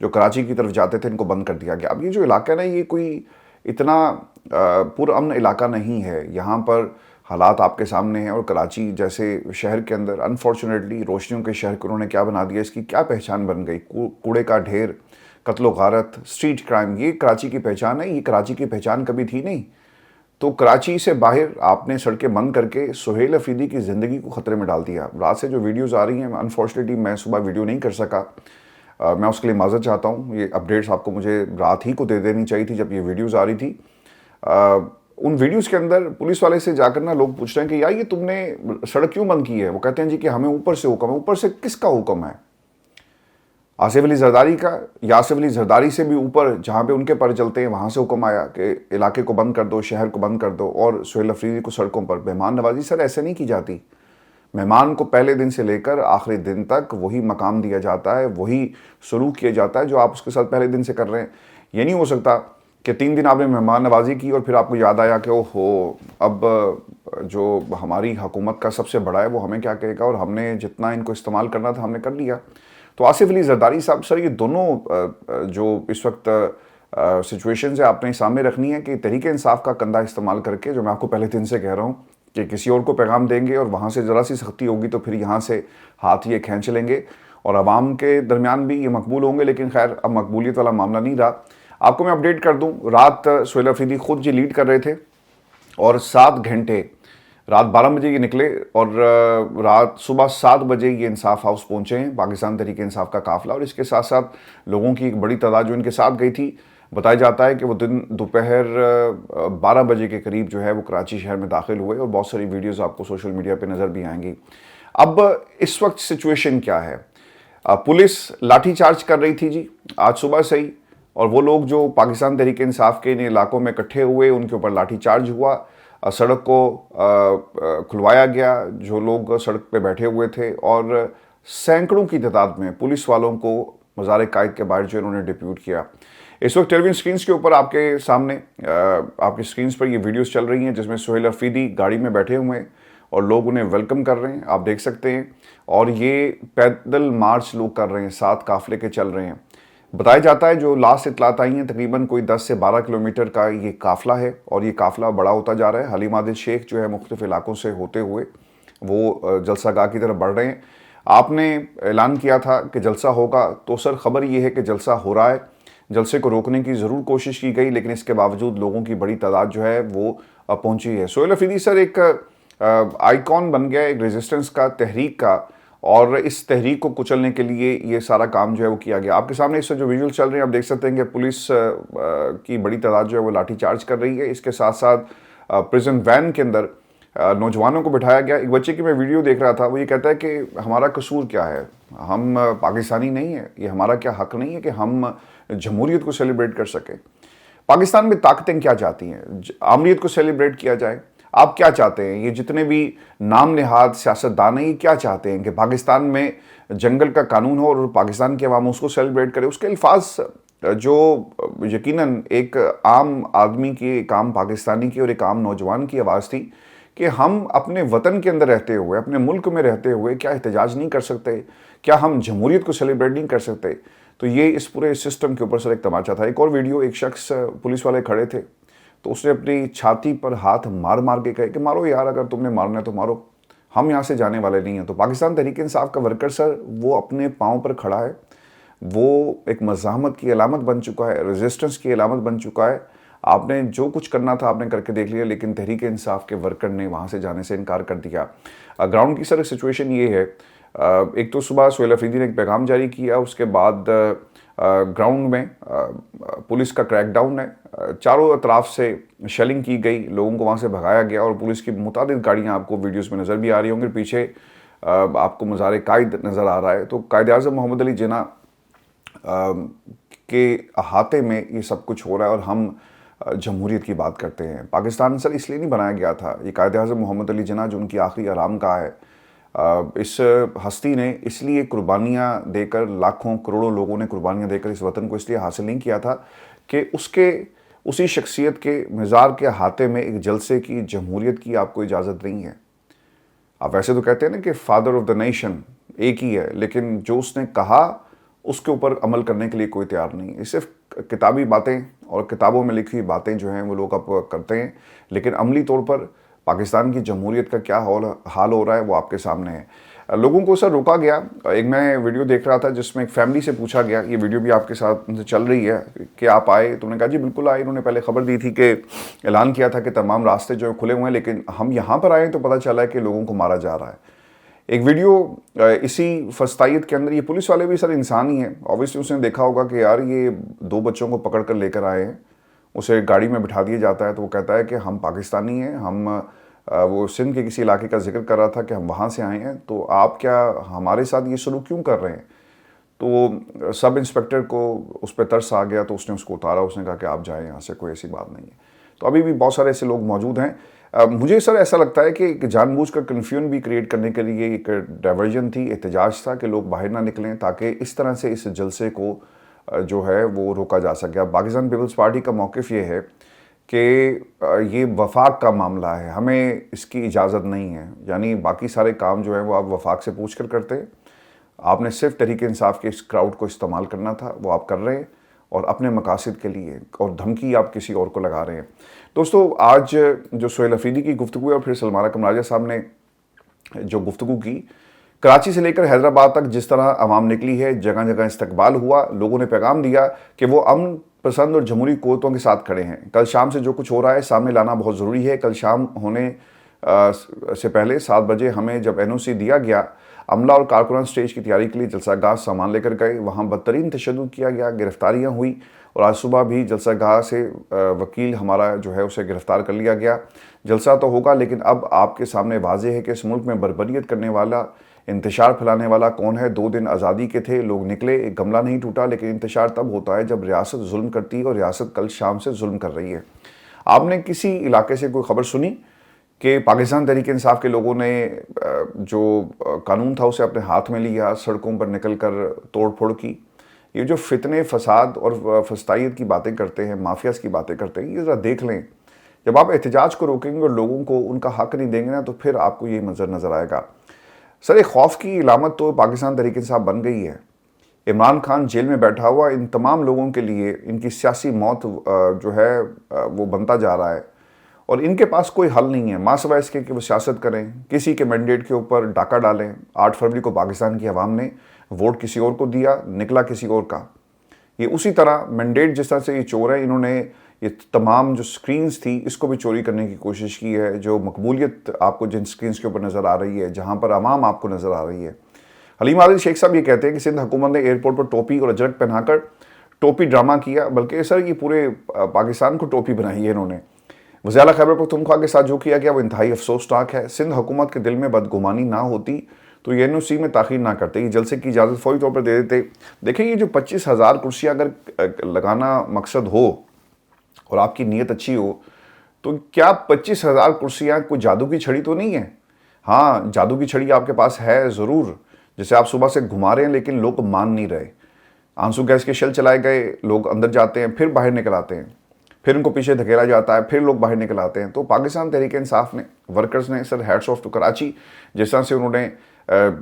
جو کراچی کی طرف جاتے تھے ان کو بند کر دیا گیا. اب یہ جو علاقہ ہے نا یہ کوئی اتنا پرامن علاقہ نہیں ہے. یہاں پر حالات آپ کے سامنے ہیں اور کراچی جیسے شہر کے اندر انفارچونیٹلی روشنیوں کے شہر کو انہوں نے کیا بنا دیا, اس کی کیا پہچان بن گئی. کوڑے کا ڈھیر, قتل و غارت, اسٹریٹ کرائم, یہ کراچی کی پہچان ہے. یہ کراچی کی پہچان کبھی تھی نہیں. تو کراچی سے باہر آپ نے سڑکیں بند کر کے سہیل افریدی کی زندگی کو خطرے میں ڈال دیا. رات سے جو ویڈیوز آ رہی ہیں انفارچونیٹلی میں صبح ویڈیو نہیں کر سکا, میں اس کے لیے معذرت چاہتا ہوں. یہ اپڈیٹس آپ کو مجھے رات ہی کو دے دینی چاہیے تھی جب یہ ویڈیوز آ رہی تھی. ان ویڈیوز کے اندر پولیس والے سے جا کر نا لوگ پوچھ رہے ہیں کہ یار یہ تم نے سڑک کیوں بند کی ہے. وہ کہتے ہیں جی کہ ہمیں اوپر سے حکم ہے. اوپر سے کس کا حکم ہے؟ آصف علی زرداری کا, یا آصف علی زرداری سے بھی اوپر جہاں پہ ان کے پر چلتے ہیں وہاں سے حکم آیا کہ علاقے کو بند کر دو, شہر کو بند کر دو اور سہیل افریدی کو سڑکوں پر. مہمان نوازی سر ایسے نہیں کی جاتی. مہمان کو پہلے دن سے لے کر آخری دن تک وہی مقام دیا جاتا ہے, وہی سلوک کیا جاتا ہے جو آپ اس کے ساتھ پہلے دن سے کر رہے ہیں. یہ نہیں ہو سکتا کہ 3 دن آپ نے مہمان نوازی کی اور پھر آپ کو یاد آیا کہ اوہو اب جو ہماری حکومت کا سب سے بڑا ہے وہ ہمیں کیا کہے گا, اور ہم نے جتنا ان کو استعمال کرنا تھا ہم نے کر لیا. تو آصف علی زرداری صاحب سر یہ دونوں جو اس وقت سچویشنز ہیں آپ نے سامنے رکھنی ہے کہ تحریک انصاف کا کندھا استعمال کر کے, جو میں آپ کو پہلے دن سے کہہ رہا ہوں کہ کسی اور کو پیغام دیں گے اور وہاں سے ذرا سی سختی ہوگی تو پھر یہاں سے ہاتھ یہ کھینچ لیں گے اور عوام کے درمیان بھی یہ مقبول ہوں گے. لیکن خیر اب مقبولیت والا معاملہ نہیں رہا. آپ کو میں اپڈیٹ کر دوں, رات سہیل افریدی خود یہ لیڈ کر رہے تھے اور 7 گھنٹے رات 12 بجے یہ نکلے اور صبح 7 بجے یہ انصاف ہاؤس پہنچے ہیں پاکستان تحریک انصاف کا قافلہ. اور اس کے ساتھ ساتھ لوگوں کی ایک بڑی تعداد جو ان کے ساتھ گئی تھی. بتایا جاتا ہے کہ وہ دوپہر 12 بجے کے قریب جو ہے وہ کراچی شہر میں داخل ہوئے اور بہت ساری ویڈیوز آپ کو سوشل میڈیا پہ نظر بھی آئیں گی. اب اس وقت سچویشن کیا ہے؟ پولیس لاٹھی چارج کر رہی تھی جی آج صبح سے ہی, اور وہ لوگ جو پاکستان تحریک انصاف کے ان علاقوں میں اکٹھے ہوئے ان کے اوپر لاٹھی چارج ہوا. سڑک کو کھلوایا گیا, جو لوگ سڑک پہ بیٹھے ہوئے تھے, اور سینکڑوں کی تعداد میں پولیس والوں کو مزار قائد کے باہر جو انہوں نے ڈپیوٹ کیا. اس وقت ٹیلی ویژن سکرینز کے اوپر آپ کے سامنے آپ کی سکرینز پر یہ ویڈیوز چل رہی ہیں جس میں سہیل افریدی گاڑی میں بیٹھے ہوئے ہیں اور لوگ انہیں ویلکم کر رہے ہیں, آپ دیکھ سکتے ہیں. اور یہ پیدل مارچ لوگ کر رہے ہیں, 7 قافلے کے چل رہے ہیں. بتایا جاتا ہے جو لاسٹ اطلاعات آئی ہیں تقریباً کوئی 10 سے 12 کلومیٹر کا یہ قافلہ ہے اور یہ قافلہ بڑا ہوتا جا رہا ہے. حلیم عادل شیخ جو ہے مختلف علاقوں سے ہوتے ہوئے وہ جلسہ گاہ کی طرف بڑھ رہے ہیں. آپ نے اعلان کیا تھا کہ جلسہ ہوگا, تو سر خبر یہ ہے کہ جلسہ ہو رہا ہے. جلسے کو روکنے کی ضرور کوشش کی گئی لیکن اس کے باوجود لوگوں کی بڑی تعداد جو ہے وہ پہنچی ہے. سہیل افریدی سر ایک آئیکن بن گیا ایک ریزسٹنس کا, تحریک کا, اور اس تحریک کو کچلنے کے لیے یہ سارا کام جو ہے وہ کیا گیا. آپ کے سامنے اس سے جو ویژول چل رہے ہیں آپ دیکھ سکتے ہیں کہ پولیس کی بڑی تعداد جو ہے وہ لاٹھی چارج کر رہی ہے. اس کے ساتھ ساتھ پریزن وین کے اندر نوجوانوں کو بٹھایا گیا. ایک بچے کی میں ویڈیو دیکھ رہا تھا, وہ یہ کہتا ہے کہ ہمارا قصور کیا ہے, ہم پاکستانی نہیں ہیں, یہ ہمارا کیا حق نہیں ہے کہ ہم جمہوریت کو سیلیبریٹ کر سکیں. پاکستان میں طاقتیں کیا چاہتی ہیں؟ آمریت کو سیلیبریٹ کیا جائے. آپ کیا چاہتے ہیں؟ یہ جتنے بھی نام نہاد سیاستدان ہیں یہ کیا چاہتے ہیں کہ پاکستان میں جنگل کا قانون ہو اور پاکستان کی عوام اس کو سیلیبریٹ کرے. اس کے الفاظ جو یقیناً ایک عام آدمی کی, ایک عام پاکستانی کی اور ایک عام نوجوان کی آواز تھی کہ ہم اپنے وطن کے اندر رہتے ہوئے, اپنے ملک میں رہتے ہوئے کیا احتجاج نہیں کر سکتے؟ کیا ہم جمہوریت کو سیلیبریٹ نہیں کر سکتے؟ تو یہ اس پورے سسٹم کے اوپر سر ایک تماچا تھا. ایک اور ویڈیو, ایک شخص پولیس والے کھڑے تھے تو اس نے اپنی چھاتی پر ہاتھ مار مار کے کہے کہ مارو یار, اگر تم نے مارنا ہے تو مارو, ہم یہاں سے جانے والے نہیں ہیں. تو پاکستان تحریک انصاف کا ورکر سر وہ اپنے پاؤں پر کھڑا ہے, وہ ایک مزاحمت کی علامت بن چکا ہے, ریزسٹنس کی علامت بن چکا ہے. آپ نے جو کچھ کرنا تھا آپ نے کر کے دیکھ لیا, لیکن تحریک انصاف کے ورکر نے وہاں سے جانے سے انکار کر دیا. گراؤنڈ کی سر سچویشن یہ ہے, ایک تو صبح سہیل افریدی نے ایک پیغام جاری کیا, اس کے بعد گراؤنڈ میں پولیس کا کریک ڈاؤن ہے, چاروں اطراف سے شیلنگ کی گئی, لوگوں کو وہاں سے بھگایا گیا اور پولیس کی متعدد گاڑیاں آپ کو ویڈیوز میں نظر بھی آ رہی ہوں گے. پیچھے آپ کو مزار قائد نظر آ رہا ہے. تو قائد اعظم محمد علی جناح کے احاطے میں یہ سب کچھ ہو رہا ہے اور ہم جمہوریت کی بات کرتے ہیں. پاکستان سر اس لیے نہیں بنایا گیا تھا, یہ قائد اعظم محمد علی جناح جو ان کی آخری آرام گاہ ہے, اس ہستی نے اس لیے قربانیاں دے کر, لاکھوں کروڑوں لوگوں نے قربانیاں دے کر اس وطن کو اس لیے حاصل نہیں کیا تھا کہ اسی شخصیت کے مزار کے احاطے میں ایک جلسے کی, جمہوریت کی آپ کو اجازت نہیں ہے. آپ ویسے تو کہتے ہیں نا کہ فادر آف دا نیشن ایک ہی ہے, لیکن جو اس نے کہا اس کے اوپر عمل کرنے کے لیے کوئی تیار نہیں ہے. صرف کتابی باتیں اور کتابوں میں لکھی ہوئی باتیں جو ہیں وہ لوگ اب کرتے ہیں, لیکن عملی طور پر پاکستان کی جمہوریت کا کیا حال ہو رہا ہے وہ آپ کے سامنے ہے. لوگوں کو سر روکا گیا. ایک میں ویڈیو دیکھ رہا تھا جس میں ایک فیملی سے پوچھا گیا, یہ ویڈیو بھی آپ کے ساتھ چل رہی ہے, کہ آپ آئے؟ تو انہوں نے کہا جی بالکل آئے. انہوں نے پہلے خبر دی تھی کہ اعلان کیا تھا کہ تمام راستے جو کھلے ہوئے ہیں, لیکن ہم یہاں پر آئے تو پتہ چلا ہے کہ لوگوں کو مارا جا رہا ہے. ایک ویڈیو اسی فسطائیت کے اندر, یہ پولیس والے بھی سر انسان ہی ہیں, اوبیسلی اس نے دیکھا ہوگا کہ یار یہ 2 بچوں کو پکڑ کر لے کر آئے ہیں, اسے گاڑی میں بٹھا دیا جاتا ہے تو وہ کہتا ہے کہ ہم پاکستانی ہیں, ہم وہ سندھ کے کسی علاقے کا ذکر کر رہا تھا کہ ہم وہاں سے آئے ہیں, تو آپ کیا ہمارے ساتھ یہ سلوک کیوں کر رہے ہیں؟ تو سب انسپیکٹر کو اس پہ ترس آ گیا, تو اس نے اس کو اتارا, اس نے کہا کہ آپ جائیں یہاں سے, کوئی ایسی بات نہیں ہے. تو ابھی بھی بہت سارے ایسے لوگ موجود ہیں. مجھے سر ایسا لگتا ہے کہ جان بوجھ کر کنفیوژن بھی کریٹ کرنے کے لیے ایک ڈائیورژن تھی, احتجاج تھا کہ لوگ باہر نہ نکلیں تاکہ اس طرح سے اس جلسے کو جو ہے وہ روکا جا سکے. اب پاکستان پیپلز پارٹی کا موقف یہ ہے کہ یہ وفاق کا معاملہ ہے, ہمیں اس کی اجازت نہیں ہے. یعنی باقی سارے کام جو ہیں وہ آپ وفاق سے پوچھ کر کرتے ہیں, آپ نے صرف تحریک انصاف کے اس کراؤڈ کو استعمال کرنا تھا, وہ آپ کر رہے ہیں اور اپنے مقاصد کے لیے, اور دھمکی آپ کسی اور کو لگا رہے ہیں. دوستو آج جو سہیل افریدی کی گفتگو ہے اور پھر سلمانہ کمراجہ صاحب نے جو گفتگو کی, کراچی سے لے کر حیدرآباد تک جس طرح عوام نکلی ہے, جگہ جگہ استقبال ہوا, لوگوں نے پیغام دیا کہ وہ امن پسند اور جمہوری قوتوں کے ساتھ کھڑے ہیں. کل شام سے جو کچھ ہو رہا ہے سامنے لانا بہت ضروری ہے. کل شام ہونے سے پہلے 7 بجے ہمیں جب NOC دیا گیا, عملہ اور کارکنان سٹیج کی تیاری کے لیے جلسہ گاہ سامان لے کر گئے, وہاں بدترین تشدد کیا گیا, گرفتاریاں ہوئی, اور آج صبح بھی جلسہ گاہ سے وکیل ہمارا جو ہے اسے گرفتار کر لیا گیا. جلسہ تو ہوگا لیکن اب آپ کے سامنے واضح ہے کہ اس ملک میں بربریت کرنے والا, انتشار پھیلانے والا کون ہے. 2 دن آزادی کے تھے, لوگ نکلے, ایک گملہ نہیں ٹوٹا, لیکن انتشار تب ہوتا ہے جب ریاست ظلم کرتی ہے, اور ریاست کل شام سے ظلم کر رہی ہے. آپ نے کسی علاقے سے کوئی خبر سنی کہ پاکستان تحریک انصاف کے لوگوں نے جو قانون تھا اسے اپنے ہاتھ میں لیا, سڑکوں پر نکل کر توڑ پھوڑ کی؟ یہ جو فتنے, فساد اور فسطائیت کی باتیں کرتے ہیں, مافیاز کی باتیں کرتے ہیں, یہ ذرا دیکھ لیں. جب آپ احتجاج کو روکیں گے اور لوگوں کو ان کا حق نہیں دیں گے نا, تو پھر آپ کو یہ منظر نظر آئے گا. سر ایک خوف کی علامت تو پاکستان تحریک انصاف بن گئی ہے. عمران خان جیل میں بیٹھا ہوا, ان تمام لوگوں کے لیے ان کی سیاسی موت جو ہے وہ بنتا جا رہا ہے, اور ان کے پاس کوئی حل نہیں ہے ماں سوائے اس کے کہ وہ سیاست کریں, کسی کے مینڈیٹ کے اوپر ڈاکہ ڈالیں. 8 فروری کو پاکستان کی عوام نے ووٹ کسی اور کو دیا, نکلا کسی اور کا. یہ اسی طرح مینڈیٹ جس طرح سے یہ چور ہیں, انہوں نے یہ تمام جو سکرینز تھی اس کو بھی چوری کرنے کی کوشش کی ہے. جو مقبولیت آپ کو جن سکرینز کے اوپر نظر آ رہی ہے, جہاں پر عوام آپ کو نظر آ رہی ہے. حلیم عادل شیخ صاحب یہ کہتے ہیں کہ سندھ حکومت نے ایئرپورٹ پر ٹوپی اور اجرک پہنا کر ٹوپی ڈرامہ کیا, بلکہ سر یہ پورے پاکستان کو ٹوپی بنائی ہے انہوں نے. وزیر اعلیٰ خیبر پختونخوا کے ساتھ جو کیا گیا وہ انتہائی افسوسناک ہے. سندھ حکومت کے دل میں بدگمانی نہ ہوتی تو یہ NOC میں تاخیر نہ کرتے, یہ جلسے کی اجازت فوری طور پر دے دیتے. دیکھیں یہ جو 25,000 کرسیاں اگر لگانا مقصد ہو اور آپ کی نیت اچھی ہو, تو کیا 25,000 کرسیاں کوئی جادو کی چھڑی تو نہیں ہے؟ ہاں جادو کی چھڑی آپ کے پاس ہے ضرور, جسے آپ صبح سے گھما رہے ہیں, لیکن لوگ مان نہیں رہے. آنسو گیس کے شل چلائے گئے, لوگ اندر جاتے ہیں, پھر باہر نکل آتے ہیں, پھر ان کو پیچھے دھکیلا جاتا ہے, پھر لوگ باہر نکل آتے ہیں. تو پاکستان تحریک انصاف نے, ورکرز نے, سر ہیٹس آف ٹو کراچی, جس طرح سے انہوں نے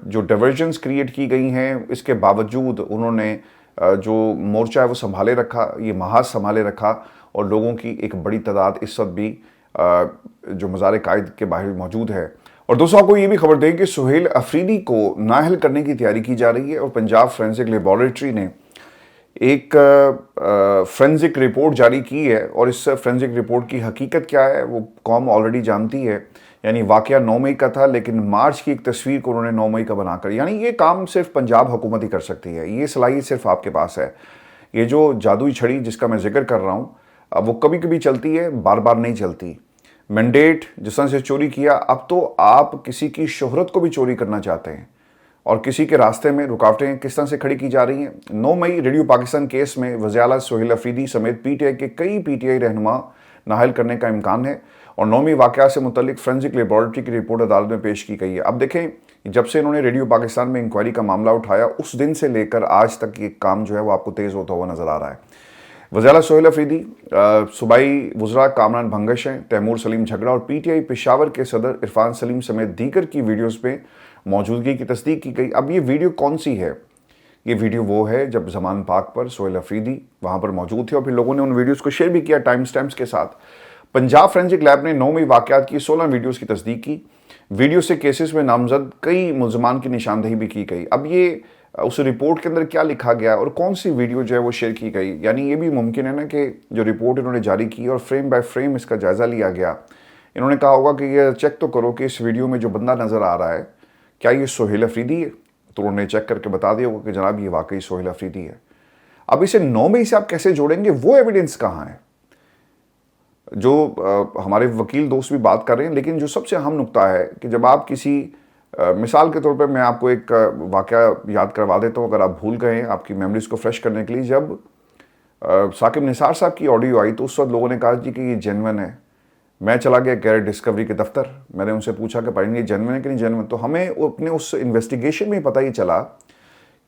جو ڈیورژنز کریٹ کی گئی ہیں, اس کے باوجود انہوں نے جو مورچہ ہے وہ سنبھالے رکھا, یہ محاذ سنبھالے رکھا, اور لوگوں کی ایک بڑی تعداد اس وقت بھی جو مزار قائد کے باہر موجود ہے. اور دوستوں آپ کو یہ بھی خبر دیں کہ سہیل افریدی کو نااہل کرنے کی تیاری کی جا رہی ہے, اور پنجاب فورینسک لیبارٹری نے ایک فورینسک رپورٹ جاری کی ہے, اور اس فورینسک رپورٹ کی حقیقت کیا ہے وہ قوم آلریڈی جانتی ہے. یعنی واقعہ 9 مئی کا تھا, لیکن مارچ کی ایک تصویر کو انہوں نے 9 مئی کا بنا کر, یعنی یہ کام صرف پنجاب حکومت ہی کر سکتی ہے, یہ صلاحیت صرف آپ کے پاس ہے. یہ جو جادوئی چھڑی جس کا میں ذکر کر رہا ہوں, وہ کبھی کبھی چلتی ہے, بار بار نہیں چلتی. مینڈیٹ جس طرح سے چوری کیا, اب تو آپ کسی کی شہرت کو بھی چوری کرنا چاہتے ہیں, اور کسی کے راستے میں رکاوٹیں کس طرح سے کھڑی کی جا رہی ہیں. 9 مئی ریڈیو پاکستان کیس میں وزیر اعلیٰ سہیل افریدی سمیت PTI کے کئی PTI رہنما نااہل کرنے کا امکان ہے, اور 9 مئی واقعہ سے متعلق فورینسک لیبارٹری کی رپورٹ عدالت میں پیش کی گئی ہے. اب دیکھیں جب سے انہوں نے ریڈیو پاکستان میں انکوائری کا معاملہ اٹھایا, اس دن سے لے کر آج تک یہ کام جو ہے وہ آپ کو تیز ہوتا ہوا نظر آ رہا ہے. وزیر اعلیٰ سہیل افریدی, صوبائی وزراء کامران بھنگش ہیں, تیمور سلیم جھگڑا, اور PTI پشاور کے صدر عرفان سلیم سمیت دیگر کی ویڈیوز پہ موجودگی کی تصدیق کی گئی. اب یہ ویڈیو کون سی ہے؟ یہ ویڈیو وہ ہے جب زمان پاک پر سہیل افریدی وہاں پر موجود تھے اور پھر لوگوں نے ان ویڈیوز کو شیئر بھی کیا ٹائم سٹیمپس کے ساتھ۔ پنجاب فورینسک لیب نے 9 مئی واقعات کی 16 ویڈیوز کی تصدیق کی۔ ویڈیو سے کیسز میں نامزد کئی ملزمان کی نشاندہی بھی کی گئی۔ اب یہ اس رپورٹ کے اندر کیا لکھا گیا اور کون سی ویڈیو جو ہے وہ شیئر کی گئی، یعنی یہ بھی ممکن ہے نا کہ جو رپورٹ انہوں نے جاری کی اور فریم بائی فریم اس کا جائزہ لیا گیا، انہوں نے کہا ہوگا کہ یہ چیک تو کرو کہ اس ویڈیو میں جو بندہ نظر آ رہا ہے کیا یہ سہیل افریدی ہے، تو انہوں نے چیک کر کے بتا دیا ہوگا کہ جناب یہ واقعی سہیل افریدی ہے۔ اب اسے 9 مئی سے آپ کیسے جوڑیں گے، وہ ایویڈنس کہاں ہے؟ جو ہمارے وکیل دوست بھی بات کر رہے ہیں، لیکن جو سب سے اہم نقطہ ہے کہ جب آپ کسی مثال کے طور پہ میں آپ کو ایک واقعہ یاد کروا دیتا ہوں، اگر آپ بھول گئے ہیں، آپ کی میموریز کو فریش کرنے کے لیے، جب ثاقب نثار صاحب کی آڈیو آئی تو اس وقت لوگوں نے کہا جی کہ یہ جینون ہے۔ میں چلا گیا کیرٹ ڈسکوری کے دفتر، میں نے ان سے پوچھا کہ پڑھیں یہ جینون ہے کہ نہیں جینون، تو ہمیں اپنے اس انویسٹیگیشن میں پتہ ہی چلا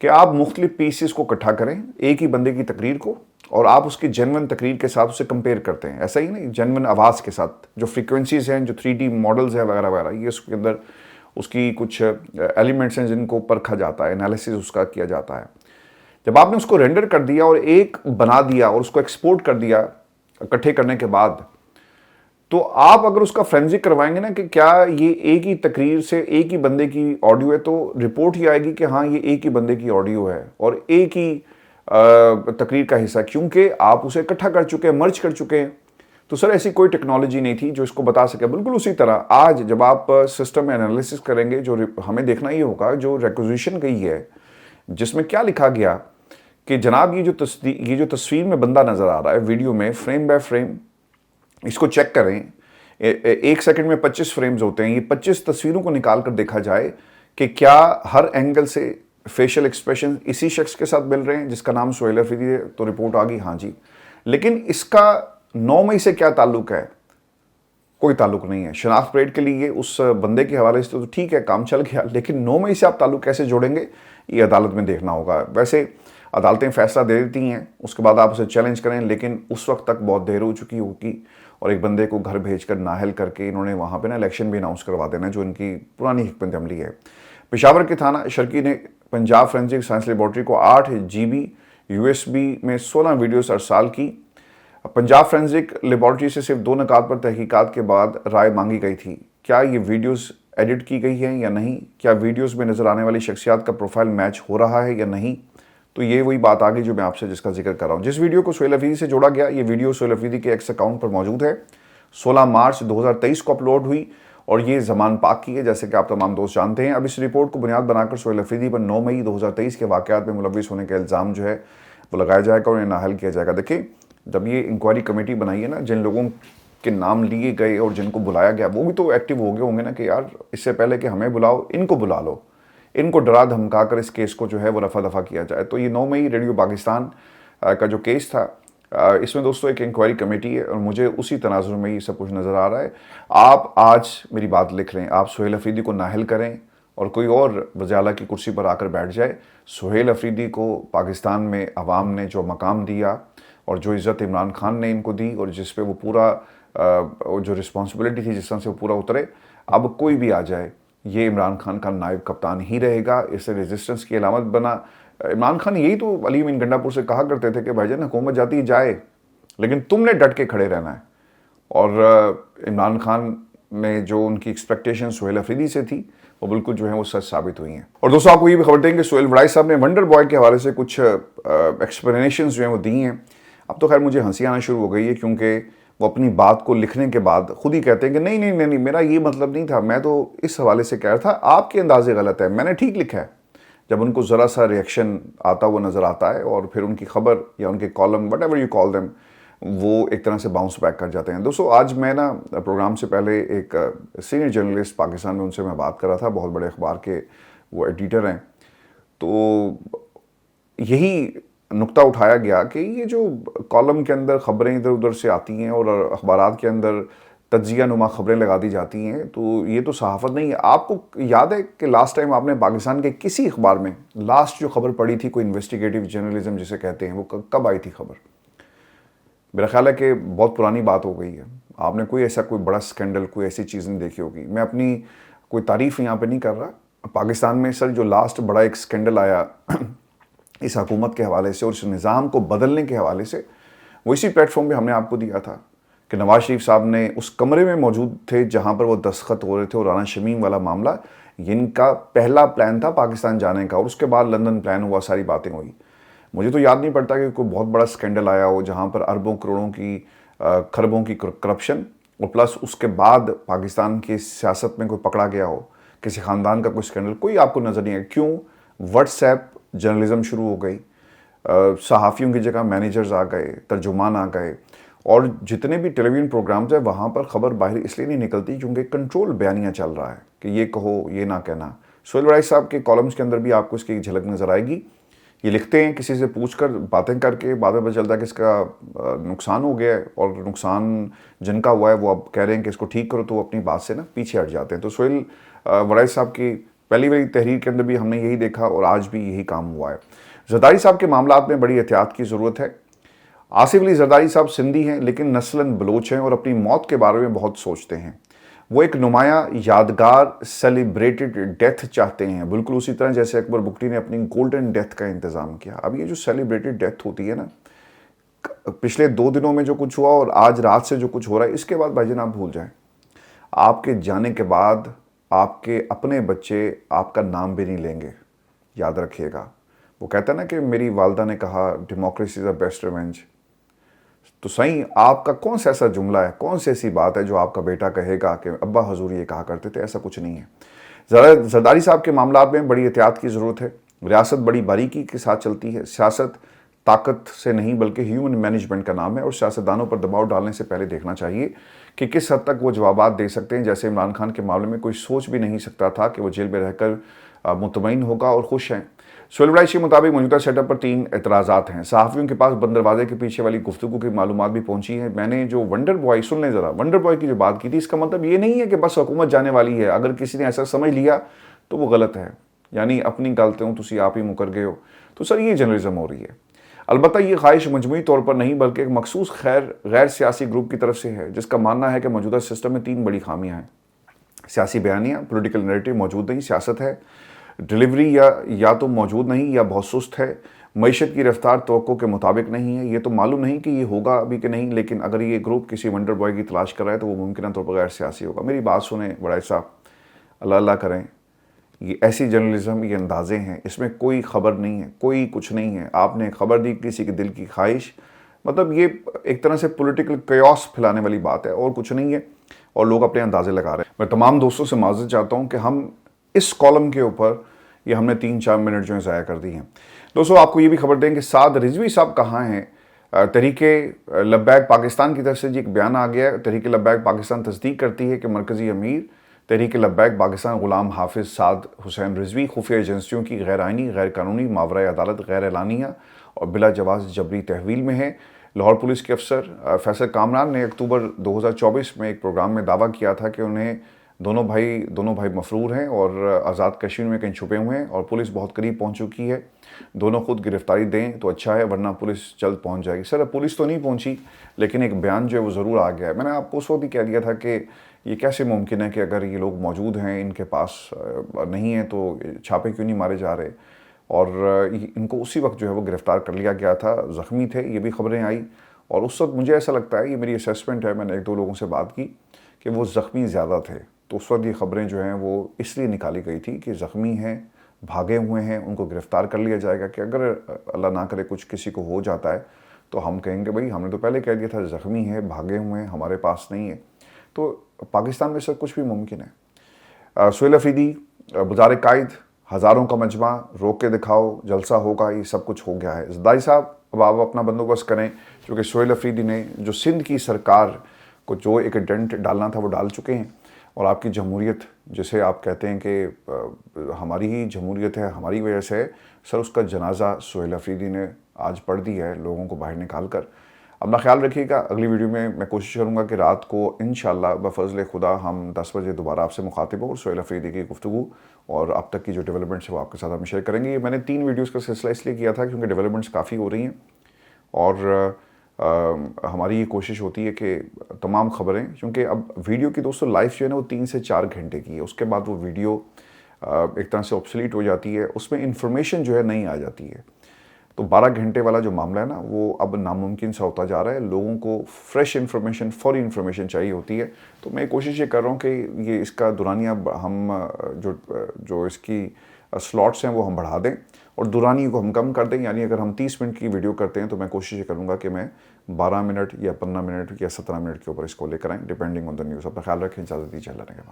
کہ آپ مختلف پیسز کو اکٹھا کریں ایک ہی بندے کی تقریر کو اور آپ اس کی جینون تقریر کے ساتھ اسے کمپیئر کرتے ہیں، ایسا ہی نہیں، جینون آواز کے ساتھ جو فریکوینسیز ہیں، جو 3D ماڈلز ہیں وغیرہ وغیرہ، یہ اس کے اندر اس کی کچھ ایلیمنٹس ہیں جن کو پرکھا جاتا ہے، انالیسس اس کا کیا جاتا ہے۔ جب آپ نے اس کو رینڈر کر دیا اور ایک بنا دیا اور اس کو ایکسپورٹ کر دیا اکٹھے کرنے کے بعد، تو آپ اگر اس کا فرینزک کروائیں گے نا کہ کیا یہ ایک ہی تقریر سے ایک ہی بندے کی آڈیو ہے، تو رپورٹ ہی آئے گی کہ ہاں یہ ایک ہی بندے کی آڈیو ہے اور ایک ہی تقریر کا حصہ، کیونکہ آپ اسے اکٹھا کر چکے ہیں، مرج کر چکے ہیں۔ تو سر ایسی کوئی ٹیکنالوجی نہیں تھی جو اس کو بتا سکے۔ بالکل اسی طرح آج جب آپ سسٹم میں انالیسس کریں گے، جو ہمیں دیکھنا یہ ہوگا جو ریکوزیشن گئی ہے جس میں کیا لکھا گیا کہ جناب یہ جو تصویر میں بندہ نظر آ رہا ہے ویڈیو میں، فریم بائی فریم اس کو چیک کریں، 1 سیکنڈ میں 25 فریمز ہوتے ہیں، یہ 25 تصویروں کو نکال کر دیکھا جائے کہ کیا ہر اینگل سے فیشل ایکسپریشن اسی شخص کے ساتھ مل رہے ہیں جس کا نام سہیل افریدی ہے، تو رپورٹ آ گئی ہاں جی۔ لیکن اس کا 9 مئی سے کیا تعلق ہے؟ کوئی تعلق نہیں ہے۔ شناخت پریڈ کے لیے اس بندے کے حوالے سے تو ٹھیک ہے، کام چل گیا، لیکن 9 مئی سے آپ تعلق کیسے جوڑیں گے یہ عدالت میں دیکھنا ہوگا۔ ویسے عدالتیں فیصلہ دے دیتی ہیں، اس کے بعد آپ اسے چیلنج کریں، لیکن اس وقت تک بہت دیر ہو چکی ہوگی اور ایک بندے کو گھر بھیج کر نااہل کر کے انہوں نے وہاں پہ نا الیکشن بھی اناؤنس کروا دینا، جو ان کی پرانی حکمت عملی ہے۔ پشاور کے تھانہ شرکی نے پنجاب فورینسک سائنس لیبارٹری کو 8 GB USB میں 16 ویڈیوز ارسال کی۔ پنجاب فورینسک لیبارٹری سے صرف 2 نکات پر تحقیقات کے بعد رائے مانگی گئی تھی۔ کیا یہ ویڈیوز ایڈٹ کی گئی ہیں یا نہیں؟ کیا ویڈیوز میں نظر آنے والی شخصیات کا پروفائل میچ ہو رہا ہے یا نہیں؟ تو یہ وہی بات آ گئی جو میں آپ سے جس کا ذکر کر رہا ہوں۔ جس ویڈیو کو سہیل افریدی سے جوڑا گیا، یہ ویڈیو سہیل افریدی کے ایکس اکاؤنٹ پر موجود ہے، 16 مارچ 2023 کو اپلوڈ ہوئی اور یہ زمان پاک کی ہے، جیسے کہ آپ تمام دوست جانتے ہیں۔ اب اس رپورٹ کو بنیاد بنا کر سہیل افریدی پر 9 مئی 2023 کے واقعات میں ملوث ہونے کا الزام جو ہے وہ لگایا جائے گا اور انہیں نااہل کیا جائے گا۔ دیکھیں جب یہ انکوائری کمیٹی بنائی ہے نا، جن لوگوں کے نام لیے گئے اور جن کو بلایا گیا وہ بھی تو ایکٹیو ہو گئے ہوں گے نا کہ یار اس سے پہلے کہ ہمیں بلاؤ ان کو بلا لو، ان کو ڈرا دھمکا کر اس کیس کو جو ہے وہ رفع دفع کیا جائے۔ تو یہ 9 مئی ریڈیو پاکستان کا جو کیس تھا، اس میں دوستو ایک انکوائری کمیٹی ہے اور مجھے اسی تناظر میں یہ سب کچھ نظر آ رہا ہے۔ آپ آج میری بات لکھ لیں، آپ سہیل افریدی کو نااہل کریں اور کوئی اور وزیر اعلیٰ کی کرسی پر آ کر بیٹھ جائے۔ سہیل افریدی کو پاکستان میں عوام نے جو مقام دیا اور جو عزت عمران خان نے ان کو دی اور جس پہ وہ پورا جو رسپانسبلٹی تھی جس طرح سے وہ پورا اترے، اب کوئی بھی آ جائے یہ عمران خان کا نائب کپتان ہی رہے گا، اس سے ریزسٹنس کی علامت بنا۔ عمران خان یہی تو علی امین گنڈا پور سے کہا کرتے تھے کہ بھائی جان حکومت جاتی جائے لیکن تم نے ڈٹ کے کھڑے رہنا ہے، اور عمران خان میں جو ان کی ایکسپیکٹیشن سہیل افریدی سے تھی وہ بالکل جو ہے وہ سچ ثابت ہوئی ہیں۔ اور دوستوں آپ کو یہ بھی خبر دیں کہ سہیل وڑائی صاحب نے ونڈر بوائے کے حوالے سے کچھ ایکسپلینیشنز جو ہیں وہ دی ہیں۔ اب تو خیر مجھے ہنسی آنا شروع ہو گئی ہے کیونکہ وہ اپنی بات کو لکھنے کے بعد خود ہی کہتے ہیں کہ نہیں میرا یہ مطلب نہیں تھا، میں تو اس حوالے سے کہہ رہا تھا، آپ کے اندازے غلط ہے، میں نے ٹھیک لکھا ہے۔ جب ان کو ذرا سا ریئیکشن آتا وہ نظر آتا ہے اور پھر ان کی خبر یا ان کے column what ever you call them وہ ایک طرح سے باؤنس بیک کر جاتے ہیں۔ دوستو آج میں نا پروگرام سے پہلے ایک سینئر جرنلسٹ پاکستان میں ان سے میں بات کر رہا تھا، بہت بڑے اخبار کے وہ ایڈیٹر ہیں، تو یہی نقطہ اٹھایا گیا کہ یہ جو کالم کے اندر خبریں ادھر ادھر سے آتی ہیں اور اخبارات کے اندر تجزیہ نما خبریں لگا دی جاتی ہیں، تو یہ تو صحافت نہیں ہے۔ آپ کو یاد ہے کہ لاسٹ ٹائم آپ نے پاکستان کے کسی اخبار میں لاسٹ جو خبر پڑھی تھی، کوئی انویسٹیگیٹو جرنلزم جسے کہتے ہیں، وہ کب آئی تھی خبر؟ میرا خیال ہے کہ بہت پرانی بات ہو گئی ہے، آپ نے کوئی ایسا کوئی بڑا سکینڈل کوئی ایسی چیز نہیں دیکھی ہوگی۔ میں اپنی کوئی تعریف یہاں پہ نہیں کر رہا، پاکستان میں سر جو لاسٹ بڑا ایک سکینڈل آیا اس حکومت کے حوالے سے اور اس نظام کو بدلنے کے حوالے سے، وہ اسی پلیٹ فارم پہ ہم نے آپ کو دیا تھا کہ نواز شریف صاحب نے اس کمرے میں موجود تھے جہاں پر وہ دستخط ہو رہے تھے، اور رانا شمیم والا معاملہ ان کا پہلا پلان تھا پاکستان جانے کا، اور اس کے بعد لندن پلان ہوا، ساری باتیں ہوئی۔ مجھے تو یاد نہیں پڑتا کہ کوئی بہت بڑا سکینڈل آیا ہو جہاں پر اربوں کروڑوں کی کھربوں کی کرپشن، اور پلس اس کے بعد پاکستان کی سیاست میں کوئی پکڑا گیا ہو، کسی خاندان کا کوئی سکینڈل کوئی آپ کو نظر نہیں ہے۔ کیوں؟ واٹس ایپ جرنلزم شروع ہو گئی، صحافیوں کی جگہ مینیجرز آ گئے، ترجمان آ گئے، اور جتنے بھی ٹیلی ویژن پروگرامز ہیں وہاں پر خبر باہر اس لیے نہیں نکلتی کیونکہ کنٹرول بیانیہ چل رہا ہے کہ یہ کہو یہ نہ کہنا۔ سہیل وڑائی صاحب کے کالمز کے اندر بھی آپ کو اس کی ایک جھلک نظر آئے گی۔ یہ لکھتے ہیں کسی سے پوچھ کر، باتیں کر کے، بعد میں پتہ چلتا ہے کہ اس کا نقصان ہو گیا ہے، اور نقصان جن کا ہوا ہے وہ اب کہہ رہے ہیں کہ اس کو ٹھیک کرو، تو وہ اپنی بات سے نا پیچھے ہٹ جاتے ہیں۔ تو سہیل وڑائی صاحب کی پہلی والی تحریر کے اندر بھی ہم نے یہی دیکھا، اور آج بھی یہی کام ہوا ہے۔ زرداری صاحب کے معاملات میں بڑی احتیاط کی ضرورت ہے۔ آصف علی زرداری صاحب سندھی ہیں لیکن نسلاً بلوچ ہیں، اور اپنی موت کے بارے میں بہت سوچتے ہیں۔ وہ ایک نمایاں یادگار سیلیبریٹڈ ڈیتھ چاہتے ہیں، بالکل اسی طرح جیسے اکبر بگٹی نے اپنی گولڈن ڈیتھ کا انتظام کیا۔ اب یہ جو سیلیبریٹڈ ڈیتھ ہوتی ہے نا، پچھلے 2 دنوں میں جو کچھ ہوا اور آج رات سے جو کچھ ہو رہا ہے، اس کے بعد بھائی جان آپ بھول جائیں۔ آپ کے جانے کے بعد آپ کے اپنے بچے آپ کا نام بھی نہیں لیں گے، یاد رکھیے گا۔ وہ کہتا ہے نا کہ میری والدہ نے کہا democracy is the best revenge, تو صحیح آپ کا کون سا ایسا جملہ ہے، کون سی ایسی بات ہے جو آپ کا بیٹا کہے گا کہ ابا حضور یہ کہا کرتے تھے؟ ایسا کچھ نہیں ہے۔ زرداری صاحب کے معاملات میں بڑی احتیاط کی ضرورت ہے۔ ریاست بڑی باریکی کے ساتھ چلتی ہے۔ سیاست طاقت سے نہیں بلکہ ہیومن مینجمنٹ کا نام ہے، اور سیاستدانوں پر دباؤ ڈالنے سے پہلے دیکھنا چاہیے کہ کس حد تک وہ جوابات دے سکتے ہیں۔ جیسے عمران خان کے معاملے میں کوئی سوچ بھی نہیں سکتا تھا کہ وہ جیل میں رہ کر مطمئن ہوگا اور خوش ہیں۔ سہیل وڑائی کے مطابق موجودہ سیٹ اپ پر 3 اعتراضات ہیں۔ صحافیوں کے پاس بند دروازے کے پیچھے والی گفتگو کی معلومات بھی پہنچی ہیں۔ میں نے جو ونڈر بوائے، سن لیں ذرا، ونڈر بوائے کی جو بات کی تھی، اس کا مطلب یہ نہیں ہے کہ بس حکومت جانے والی ہے۔ اگر کسی نے ایسا سمجھ لیا تو وہ غلط ہے، یعنی اپنی غلطیوں تسی آپ ہی مکر گئے ہو۔ تو سر یہ جرنلزم ہو رہی ہے۔ البتہ یہ خواہش مجموعی طور پر نہیں بلکہ ایک مخصوص غیر سیاسی گروپ کی طرف سے ہے، جس کا ماننا ہے کہ موجودہ سسٹم میں 3 بڑی خامیاں ہیں۔ سیاسی بیانیہ، پولیٹیکل نیریٹو موجود نہیں، سیاست ہے۔ ڈیلیوری یا تو موجود نہیں یا بہت سست ہے۔ معیشت کی رفتار توقع کے مطابق نہیں ہے۔ یہ تو معلوم نہیں کہ یہ ہوگا ابھی کہ نہیں، لیکن اگر یہ گروپ کسی ونڈر بوائے کی تلاش کر رہا ہے تو وہ ممکنہ طور پر غیر سیاسی ہوگا۔ میری بات سنیں وڑائی صاحب، اللہ اللہ کریں۔ یہ ایسی جرنلزم، یہ اندازے ہیں، اس میں کوئی خبر نہیں ہے، کوئی کچھ نہیں ہے۔ آپ نے خبر دی کسی کے دل کی خواہش، مطلب یہ ایک طرح سے پولیٹیکل کیوس پھیلانے والی بات ہے، اور کچھ نہیں ہے، اور لوگ اپنے اندازے لگا رہے ہیں۔ میں تمام دوستوں سے معذرت چاہتا ہوں کہ ہم اس کالم کے اوپر یہ ہم نے 3-4 منٹ جو ہیں ضائع کر دی ہیں۔ دوستو آپ کو یہ بھی خبر دیں کہ سعد رضوی صاحب کہاں ہیں؟ تحریک لبیک پاکستان کی طرف سے ایک بیان آ گیا ہے۔ تحریک لبیک پاکستان تصدیق کرتی ہے کہ مرکزی امیر تحریک لبیک پاکستان غلام حافظ سعد حسین رضوی خفیہ ایجنسیوں کی غیر آئینی، غیر قانونی، ماورائے عدالت، غیر اعلانیہ اور بلا جواز جبری تحویل میں ہے۔ لاہور پولیس کے افسر فیصل کامران نے اکتوبر 2024 میں ایک پروگرام میں دعویٰ کیا تھا کہ انہیں دونوں بھائی مفرور ہیں اور آزاد کشمیر میں کہیں چھپے ہوئے ہیں، اور پولیس بہت قریب پہنچ چکی ہے۔ دونوں خود گرفتاری دیں تو اچھا ہے، ورنہ پولیس جلد پہنچ جائے گی۔ سر اب پولیس تو نہیں پہنچی، لیکن ایک بیان جو ہے وہ ضرور آ گیا ہے۔ میں نے آپ کو اس وقت ہی کہہ دیا تھا کہ یہ کیسے ممکن ہے کہ اگر یہ لوگ موجود ہیں، ان کے پاس نہیں ہیں، تو چھاپے کیوں نہیں مارے جا رہے؟ اور ان کو اسی وقت جو ہے وہ گرفتار کر لیا گیا تھا، زخمی تھے، یہ بھی خبریں آئی، اور اس وقت مجھے ایسا لگتا ہے، یہ میری اسیسمنٹ ہے، میں نے 1-2 لوگوں سے بات کی کہ وہ زخمی زیادہ تھے۔ تو اس وقت یہ خبریں جو ہیں وہ اس لیے نکالی گئی تھی کہ زخمی ہیں، بھاگے ہوئے ہیں، ان کو گرفتار کر لیا جائے گا کہ اگر اللہ نہ کرے کچھ کسی کو ہو جاتا ہے تو ہم کہیں گے بھائی ہم نے تو پہلے کہہ دیا تھا زخمی ہے، بھاگے ہوئے ہیں، ہمارے پاس نہیں ہے۔ تو پاکستان میں سر کچھ بھی ممکن ہے۔ سہیل افریدی بزار قائد، ہزاروں کا مجمع، روک کے دکھاؤ، جلسہ ہوگا، یہ سب کچھ ہو گیا ہے۔ زرداری صاحب اب آپ اپنا بندوبست کریں، کیونکہ سہیل افریدی نے جو سندھ کی سرکار کو جو ایک ڈنٹ ڈالنا تھا وہ ڈال چکے ہیں، اور آپ کی جمہوریت جسے آپ کہتے ہیں کہ ہماری ہی جمہوریت ہے، ہماری وجہ سے، سر اس کا جنازہ سہیل افریدی نے آج پڑھ دی ہے لوگوں کو باہر نکال کر۔ اپنا خیال رکھیے گا۔ اگلی ویڈیو میں کوشش کروں گا کہ رات کو انشاءاللہ بفضل خدا ہم 10 بجے دوبارہ آپ سے مخاطب ہوں اور سہیل افریدی کی گفتگو اور اب تک کی جو ڈیولپمنٹس ہے وہ آپ کے ساتھ ہم شیئر کریں گے۔ یہ میں نے 3 ویڈیوز کا سلسلہ اس لیے کیا تھا کیونکہ ڈیولپمنٹس کافی ہو رہی ہیں، اور ہماری یہ کوشش ہوتی ہے کہ تمام خبریں، کیونکہ اب ویڈیو کی دوستو لائف جو ہے نا وہ 3 سے 4 گھنٹے کی ہے، اس کے بعد وہ ویڈیو ایک طرح سے آبسلیٹ ہو جاتی ہے، اس میں انفارمیشن جو ہے نہیں آ جاتی ہے۔ تو 12 گھنٹے والا جو معاملہ ہے نا وہ اب ناممکن سا ہوتا جا رہا ہے. لوگوں کو فریش انفارمیشن، فوری انفارمیشن چاہیے ہوتی ہے. تو میں کوشش یہ کر رہا ہوں کہ یہ اس کا دورانیہ ہم جو اس کی سلاٹس ہیں وہ ہم بڑھا دیں اور دورانی کو ہم کم کر دیں. یعنی اگر ہم 30 منٹ کی ویڈیو کرتے ہیں تو میں کوشش یہ کروں گا کہ میں 12 منٹ یا 15 منٹ یا 17 منٹ کے اوپر اس کو لے کر آئیں، ڈپینڈنگ آن دا نیوز. اپنا خیال رکھیں، اجازت دیجیے، اللہ نے